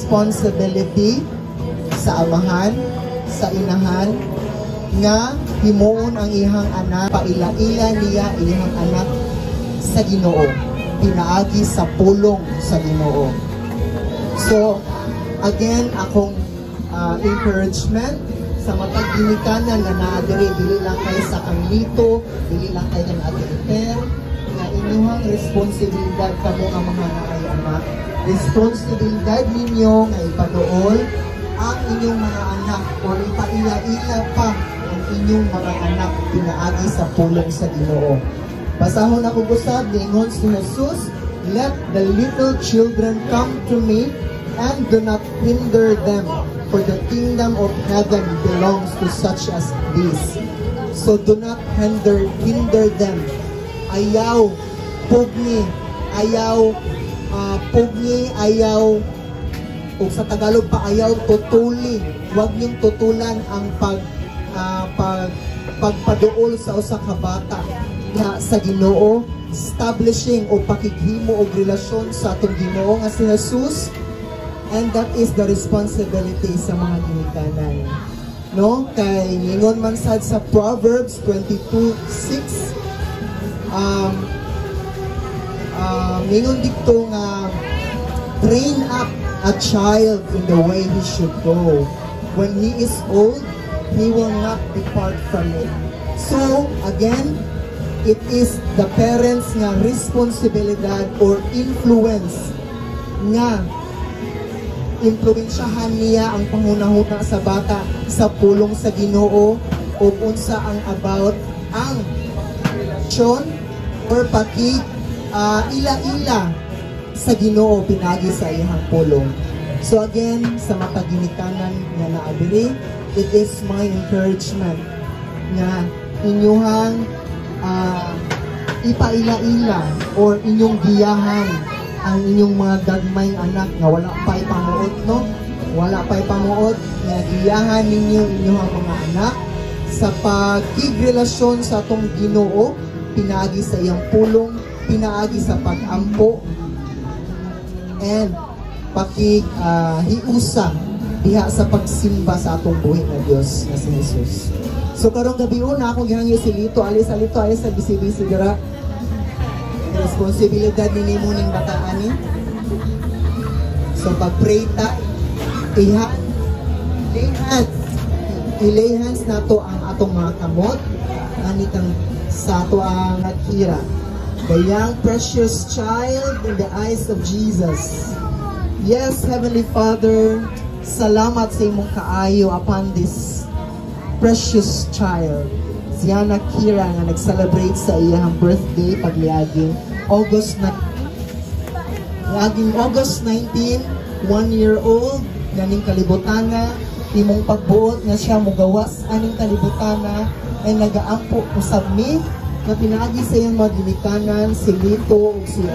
responsibility sa amahan, sa inahan, nga himuon ang ihang anak, paila-ila niya ihang anak sa Ginoo, pinaagi sa pulong sa Ginoo. So, again, akong encouragement sa matag ginikanan nga naadiri, dili lang kayo sa Carlito, dili lang kayo ng Ate-Eter, na inyong responsibilidad kamo ang mga anak. Responsibilidad ninyo nga ipaduol ang inyong mga anak o ipaila-ila pa ang inyong mga anak pinaagi sa pulong sa Ginoo. Basahon ako gusab niingon si Jesus, "Let the little children come to me and do not hinder them, for the kingdom of heaven belongs to such as these." So do not hinder them. Ayaw pugni, ayaw o sa Tagalog pa ayaw tutuli. Huwag niyong tutulan ang pagpaduol sa usa ka bata nga sa Ginoo, establishing o pakighimo og relasyon sa atong Ginoo nga si Jesus, and that is the responsibility sa mga ginikanan. No? Kay ningon man sad sa Proverbs 22:6, ningon dito nga, train up a child in the way he should go. When he is old, he will not depart from it. So, again, it is the parents nga responsibilidad or influence nga impluwensyahan niya ang pangunahuna sa bata sa pulong sa Ginoo o unsa ang about ang relasyon or ila-ila sa Ginoo pinagi sa iyang pulong. So again, sa mataginikanan nga naadiri, it is my encouragement nga inyuhang ipaila-ila or inyong giyahan ang inyong mga gagmayng anak nga wala pa'y pamuot, no? Wala pa'y pamuot, nga giyahan ninyo inyong mga anak sa pagkigrelasyon sa atong Ginoo, pinaagi sa iyang pulong, pinaagi sa pag-ampo, and hiusa diha sa pagsimba sa atong buhi na Dios na si Jesus. So karong gabi una akong gihangyo si Lito, alis sa bisibisi dira. Responsibilidad ni mo ning bataan ni. So pag-pray ta, ilay hands nato ang atong mga kamot, anitang sa ato ang nakira. The young precious child in the eyes of Jesus. Yes, Heavenly Father, salamat sa imong kaayo upon this precious child. Si Ana Kira nga nag-celebrate sa iyang birthday pagliaging August 19, 1 year old, ganing kalibutana, imong pagbuot nga siya mugawas aning kalibutana ay nagaampo usab mi na pinaagi sa iyang mga ginikanan si Lito ug si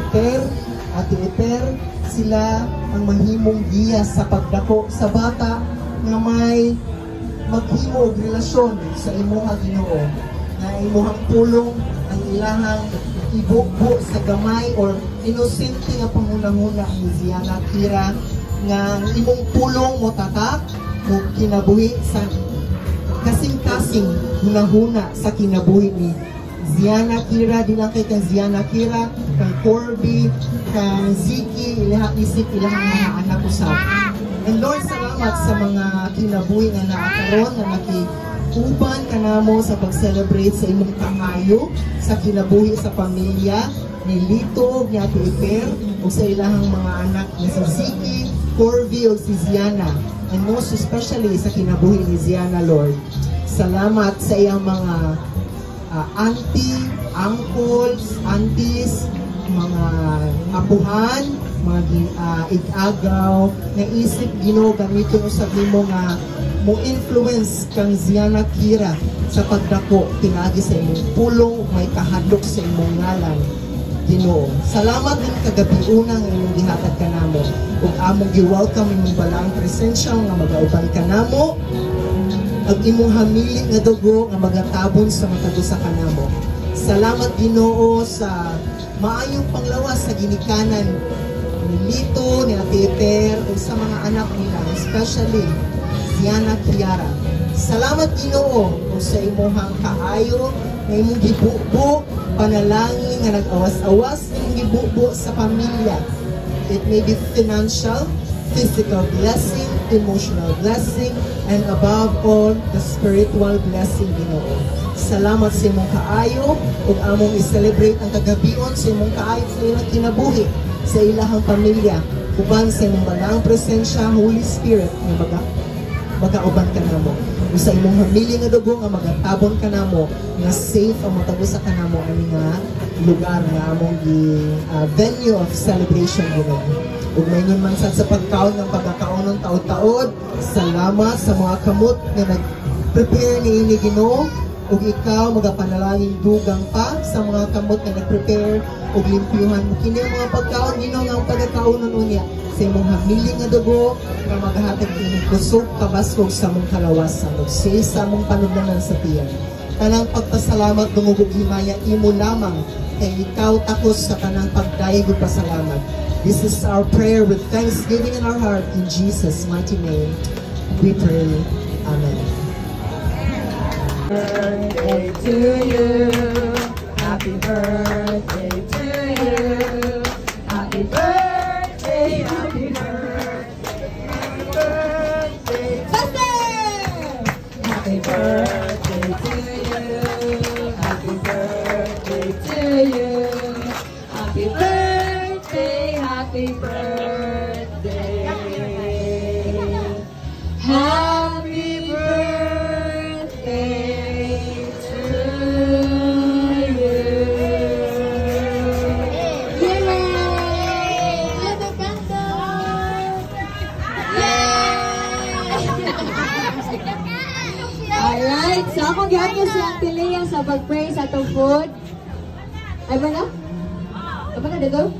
Ate-Eter, sila ang mahimong giya sa pagdako sa bata nga may maghimo og relasyon sa imong Ginoo, na imong pulong ang ilahang ibukbo sa gamay or inosente nga pangunahuna ni Ziana Kira nga imong pulong mo tatak mo kinabuhi sa kasing-kasing hunahuna sa kinabuhi ni Ziana Kira, di lang kay kang Ziana Kira, kang Corby, kang Ziki, isip ilahang mga anak usab. And Lord, salamat sa mga kinabuhi nga naakaroon na nakikuban ka namo sa pag-celebrate sa imong kaayo sa kinabuhi sa pamilya ni Lito, ni Ate-Eter, o sa ilahang mga anak ni Ziki, Corby, o si Ziana. And most especially sa kinabuhi ni Ziana, Lord. Salamat sa iyang mga auntie, uncles, aunties, mga apuhan, mga igagaw, naisip Ginoo gamiton usab nimo nga mo influence kang Ziana Kira sa pagdako pinaagi sa imong pulong, may kahadlok sa imong ngalan Ginoo. Salamat din kagabi unang imong gihatag kanamo ug among gi-welcome imong balaang presensya nga magauban kanamo ag imong hamili nga dugo nga magatabon sa matag usa kanamo. Salamat Ginoo sa maayong panglawas sa ginikanan ni Lito, ni Ate Per, o sa mga anak nila, especially si Yana Kiara. Salamat Ginoo o sa imuhang kaayo, na imong gibubo, panalangin nga nag-awas-awas, imong gibubo sa pamilya. It may be financial, physical blessing, emotional blessing, and above all, the spiritual blessing Ginoo. Salamat sa imong kaayo ug among i-celebrate ang kagabion sa imong kaayo sa ilang kinabuhi sa ilahang pamilya uban sa imong balaang presensya, Holy Spirit nga magauban ka namo. Sa imong hamili nga dugo nga magatabon ka namo nga safe ang matabo sa kanamo ani nga lugar nga among venue of celebration Ginoo. Ug mayon man sad sa pagkaon ng pagkakaonon taod-taod. Salamat sa mga kamot nga nag-prepare niini Ginoo. Ug ikaw magapanalangin dugang pa sa mga kamot nga nag-prepare ug limpyuhan mo kini mga pagkaon Ginoo nga ang pagkakaonon unya sa imong hamili nga dugo nga maghatag imong kusog kabaskog sa mong kalawasan ug sa mong panugdanan sa tiyan. Kanang pagpasalamat dungog ug himaya imo lamang kay ikaw takos sa kanang pagdayeg ug pasalamat. This is our prayer with thanksgiving in our heart. In Jesus' mighty name, we pray. Amen. Birthday to you. Happy birthday to you. Happy birthday, happy birthday, happy birthday. Happy birthday to you. Happy birthday to you. Happy birthday, happy birthday. Happy birthday to you. Yay! Let the candle! Yay! Alright, so akong gihapon si Auntie Lea sa pag-pray sa itong food. Ay ba na? Apa na dito?